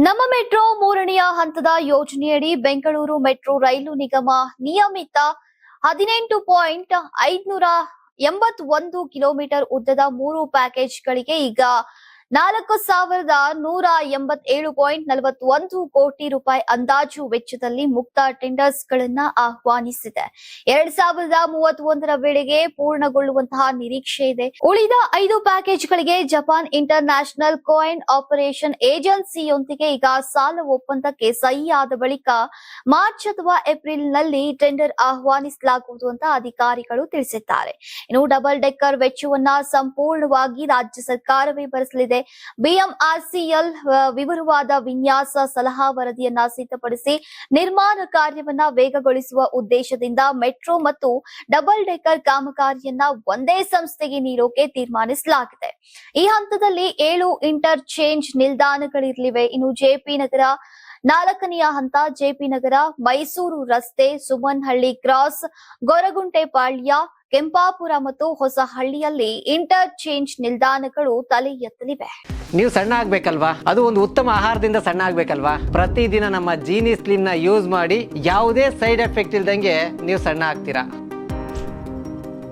ನಮ್ಮ ಮೆಟ್ರೋ ಮೂರನೆಯ ಹಂತದ ಯೋಜನೆಯಡಿ ಬೆಂಗಳೂರು ಮೆಟ್ರೋ ರೈಲು ನಿಗಮ ನಿಯಮಿತ 18.581 ಕಿಲೋಮೀಟರ್ ಉದ್ದದ 3 ಪ್ಯಾಕೇಜ್ಗಳಿಗೆ ಈಗ 4,187.41 ಕೋಟಿ ರೂಪಾಯಿ ಅಂದಾಜು ವೆಚ್ಚದಲ್ಲಿ ಮುಕ್ತ ಟೆಂಡರ್ಸ್ಗಳನ್ನು ಆಹ್ವಾನಿಸಿದೆ. 2031ರ ವೇಳೆಗೆ ಪೂರ್ಣಗೊಳ್ಳುವಂತಹ ನಿರೀಕ್ಷೆ ಇದೆ. ಉಳಿದ 5 ಪ್ಯಾಕೇಜ್ಗಳಿಗೆ Japan international cooperation ಏಜೆನ್ಸಿಯೊಂದಿಗೆ ಈಗ ಸಾಲ ಒಪ್ಪಂದಕ್ಕೆ ಸಹಿಯಾದ ಬಳಿಕ ಮಾರ್ಚ್ ಅಥವಾ ಏಪ್ರಿಲ್ನಲ್ಲಿ ಟೆಂಡರ್ ಆಹ್ವಾನಿಸಲಾಗುವುದು ಅಂತ ಅಧಿಕಾರಿಗಳು ತಿಳಿಸಿದ್ದಾರೆ. ಇನ್ನು ಡಬಲ್ ಡೆಕ್ಕರ್ ವೆಚ್ಚವನ್ನ ಸಂಪೂರ್ಣವಾಗಿ ರಾಜ್ಯ ಸರ್ಕಾರವೇ ಭರಿಸಲಿದೆ. ಬಿಎಂಆರ್ಸಿಎಲ್ ವಿವರವಾದ ವಿನ್ಯಾಸ ಸಲಹಾ ವರದಿಯನ್ನ ಸಿದ್ಧಪಡಿಸಿ ನಿರ್ಮಾಣ ಕಾರ್ಯವನ್ನ ವೇಗಗೊಳಿಸುವ ಉದ್ದೇಶದಿಂದ ಮೆಟ್ರೋ ಮತ್ತು ಡಬಲ್ ಡೆಕ್ಕರ್ ಕಾಮಗಾರಿಯನ್ನ ಒಂದೇ ಸಂಸ್ಥೆಗೆ ನೀಡೋಕೆ ತೀರ್ಮಾನಿಸಲಾಗಿದೆ. ಈ ಹಂತದಲ್ಲಿ 7 ಇಂಟರ್ ಚೇಂಜ್ ನಿಲ್ದಾಣಗಳಿರಲಿವೆ. ಇನ್ನು ಜೆಪಿ ನಗರ 4ನೆಯ ಹಂತ, ಜೆಪಿ ನಗರ, ಮೈಸೂರು ರಸ್ತೆ, ಸುಮನ್ಹಳ್ಳಿ ಕ್ರಾಸ್, ಗೊರಗುಂಟೆಪಾಳ್ಯ, ಕೆಂಪಾಪುರ ಮತ್ತು ಹೊಸಹಳ್ಳಿಯಲ್ಲಿ ಇಂಟರ್ ಚೇಂಜ್ ನಿಲ್ದಾಣಗಳು ತಲೆ ಎತ್ತಲಿವೆ. ನೀವು ಸಣ್ಣ ಆಗ್ಬೇಕಲ್ವಾ? ಅದು ಒಂದು ಉತ್ತಮ ಆಹಾರದಿಂದ ಸಣ್ಣ ಆಗ್ಬೇಕಲ್ವಾ? ಪ್ರತಿದಿನ ನಮ್ಮ ಜೀನಿ ಸ್ಲಿಮ್ ನ ಯೂಸ್ ಮಾಡಿ ಯಾವುದೇ ಸೈಡ್ ಎಫೆಕ್ಟ್ ಇಲ್ದಂಗೆ ನೀವು ಸಣ್ಣ ಆಗ್ತೀರಾ.